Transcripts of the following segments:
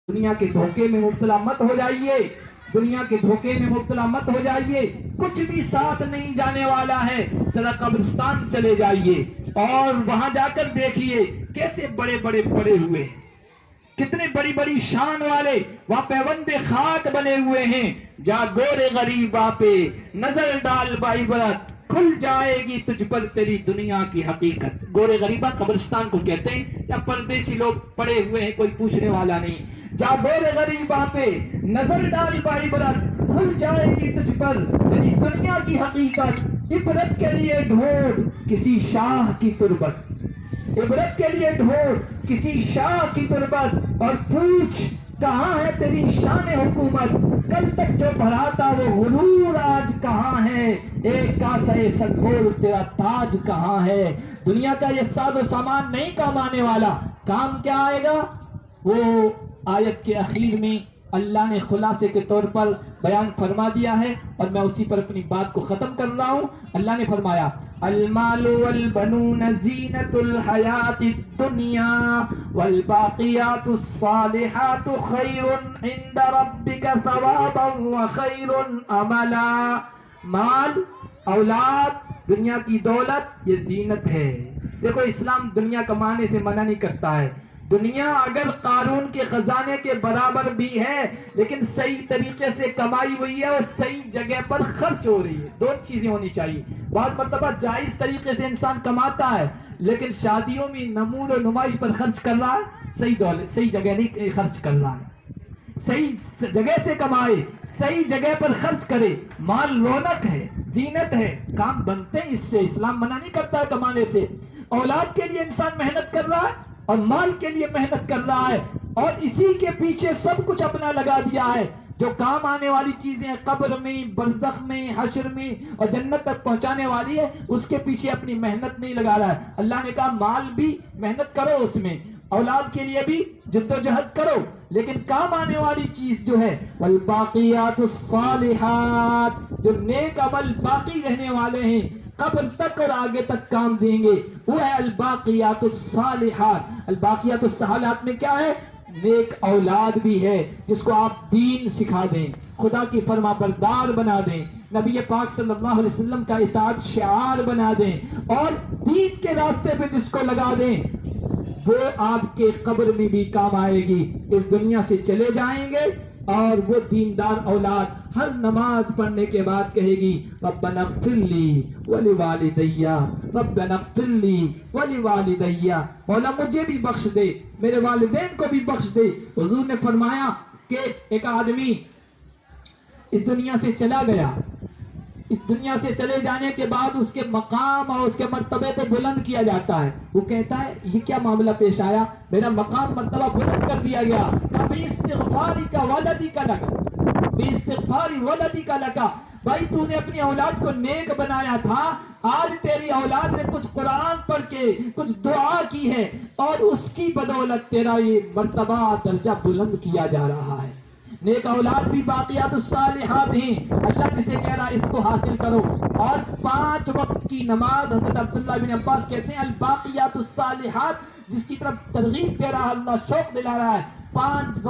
دنیا کے دھوکے میں مبتلا مت ہو جائیے، دنیا کے دھوکے میں مبتلا مت ہو جائیے، کچھ بھی ساتھ نہیں جانے والا ہے۔ ذرا قبرستان چلے جائیے اور وہاں جا کر دیکھیے کیسے بڑے بڑے پڑے ہوئے ہیں، کتنے بڑی بڑی شان والے وہاں پیوند خاک بنے ہوئے ہیں۔ جا گورے غریبا پہ نظر ڈال بعبرت، کھل جائے گی تجھ پر تیری دنیا کی حقیقت۔ گورے غریبا قبرستان کو کہتے ہیں، یا پردیسی لوگ پڑے ہوئے ہیں، کوئی پوچھنے والا نہیں۔ جا گورے غریبا پہ نظر ڈال بعبرت، کھل جائے گی تجھ پر تیری دنیا کی حقیقت۔ عبرت کے لیے ڈھونڈ کسی شاہ کی تربت، عبرت کے لیے ڈھونڈ کسی شاہ کی تربت، اور پوچھ کہاں ہے تیری شان حکومت۔ کل تک جو بھرا تھا وہ غرور آج کہاں ہے، ایک کاسہ سنبول تیرا تاج کہاں ہے۔ دنیا کا یہ ساز و سامان نہیں کام آنے والا، کام کیا آئے گا؟ وہ آیت کے اخیر میں اللہ نے خلاصے کے طور پر بیان فرما دیا ہے، اور میں اسی پر اپنی بات کو ختم کر رہا ہوں۔ اللہ نے فرمایا المال والبنون زینت الحیات الدنیا والباقیات الصالحات خیر عند ربک ثوابا وخیر عملا۔ مال، اولاد، دنیا کی دولت یہ زینت ہے۔ دیکھو اسلام دنیا کمانے سے منع نہیں کرتا ہے۔ دنیا اگر قارون کے خزانے کے برابر بھی ہے، لیکن صحیح طریقے سے کمائی ہوئی ہے اور صحیح جگہ پر خرچ ہو رہی ہے۔ دو چیزیں ہونی چاہیے۔ بعض مرتبہ جائز طریقے سے انسان کماتا ہے، لیکن شادیوں میں نمون و نمائش پر خرچ کر رہا ہے، صحیح جگہ نہیں خرچ کر رہا ہے۔ صحیح جگہ سے کمائے، صحیح جگہ پر خرچ کرے۔ مال رونق ہے، زینت ہے، کام بنتے ہیں اس سے، اسلام منع نہیں کرتا ہے کمانے سے۔ اولاد کے لیے انسان محنت کر رہا ہے اور مال کے لیے محنت کر رہا ہے، اور اسی کے پیچھے سب کچھ اپنا لگا دیا ہے۔ جو کام آنے والی چیزیں قبر میں، برزخ میں، حشر میں اور جنت تک پہنچانے والی ہے، اس کے پیچھے اپنی محنت نہیں لگا رہا ہے۔ اللہ نے کہا مال بھی محنت کرو، اس میں اولاد کے لیے بھی جد و جہد کرو، لیکن کام آنے والی چیز جو ہے والباقیات الصالحات، جو نیک عمل باقی رہنے والے ہیں، قبر تک اور آگے تک کام دیں گے، وہ ہے الباقیات الصالحات۔ الباقیات الصالحات میں کیا ہے؟ نیک اولاد بھی ہے، جس کو آپ دین سکھا دیں، خدا کی فرما بردار بنا دیں، نبی پاک صلی اللہ علیہ وسلم کا اطاعت شعار بنا دیں، اور دین کے راستے پہ جس کو لگا دیں، وہ آپ کے قبر میں بھی کام آئے گی۔ اس دنیا سے چلے جائیں گے اور وہ دیندار اولاد ہر نماز پڑھنے کے بعد کہے گی ربنا اغفر لی ولوالدی، ربنا اغفر لی ولوالدی، مولا مجھے بھی بخش دے، میرے والدین کو بھی بخش دے۔ حضور نے فرمایا کہ ایک آدمی اس دنیا سے چلا گیا، اس دنیا سے چلے جانے کے بعد اس کے مقام اور اس کے مرتبے کو بلند کیا جاتا ہے۔ وہ کہتا ہے یہ کیا معاملہ پیش آیا، میرا مقام مرتبہ بلند کر دیا گیا۔ باستغفاری کا ولدی کا لگا، باستغفاری ولدی کا لگا، بھائی تو نے اپنی اولاد کو نیک بنایا تھا، آج تیری اولاد نے کچھ قرآن پڑھ کے کچھ دعا کی ہے، اور اس کی بدولت تیرا یہ مرتبہ درجہ بلند کیا جا رہا ہے۔ نیک اولاد بھی باقیات الصالحات ہیں۔ اللہ جسے کہہ رہا ہے اس کو حاصل کرو، اور 5 وقت کی نماز، حضرت عبداللہ بن عباس کہتے ہیں الباقیات الصالحات، جس کی طرف ترغیب دے رہا ہے، اللہ شوق دلا رہا ہے، 5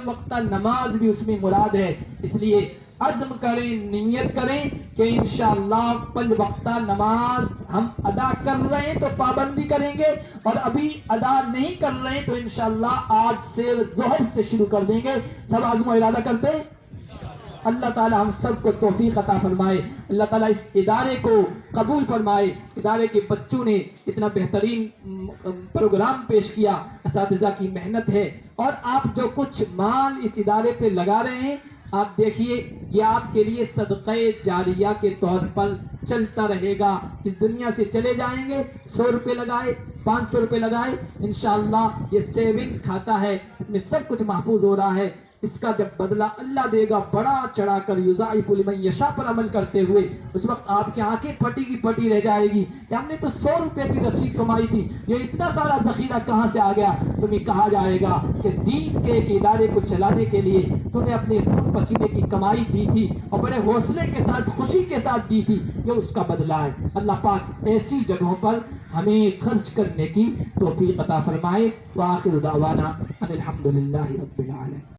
وقتہ نماز بھی اس میں مراد ہے۔ اس لیے عزم کریں، نیت کریں کہ انشاءاللہ 5 وقتہ نماز ہم ادا کر رہے ہیں تو پابندی کریں گے، اور ابھی ادا نہیں کر رہے ہیں تو انشاءاللہ آج سے ظہر سے شروع کر دیں گے۔ سب عزم و ارادہ کرتے ہیں۔ اللہ تعالی ہم سب کو توفیق عطا فرمائے، اللہ تعالی اس ادارے کو قبول فرمائے۔ ادارے کے بچوں نے اتنا بہترین پروگرام پیش کیا، اساتذہ کی محنت ہے، اور آپ جو کچھ مال اس ادارے پہ لگا رہے ہیں، آپ دیکھیے یہ آپ کے لیے صدقہ جاریہ کے طور پر چلتا رہے گا۔ اس دنیا سے چلے جائیں گے، 100 روپے لگائے، 500 روپے لگائے، انشاءاللہ یہ سیونگ کھاتا ہے، اس میں سب کچھ محفوظ ہو رہا ہے۔ اس کا جب بدلہ اللہ دے گا بڑا چڑھا کر، یضاعف لمن یشاء پر عمل کرتے ہوئے، اس وقت آپ کی آنکھیں پھٹی کی پھٹی رہ جائے گی کہ ہم نے تو 100 روپے کی رسید کمائی تھی، یہ اتنا سارا ذخیرہ کہاں سے آ گیا؟ تمہیں کہا جائے گا کہ دین کے ایک ادارے کو چلانے کے لیے تو نے اپنے خون پسینے کی کمائی دی تھی اور بڑے حوصلے کے ساتھ، خوشی کے ساتھ دی تھی، یہ اس کا بدلہ ہے۔ اللہ پاک ایسی جگہوں پر ہمیں خرچ کرنے کی توفیق عطا فرمائے۔ وآخر دعوانا ان الحمدللہ رب العالمین۔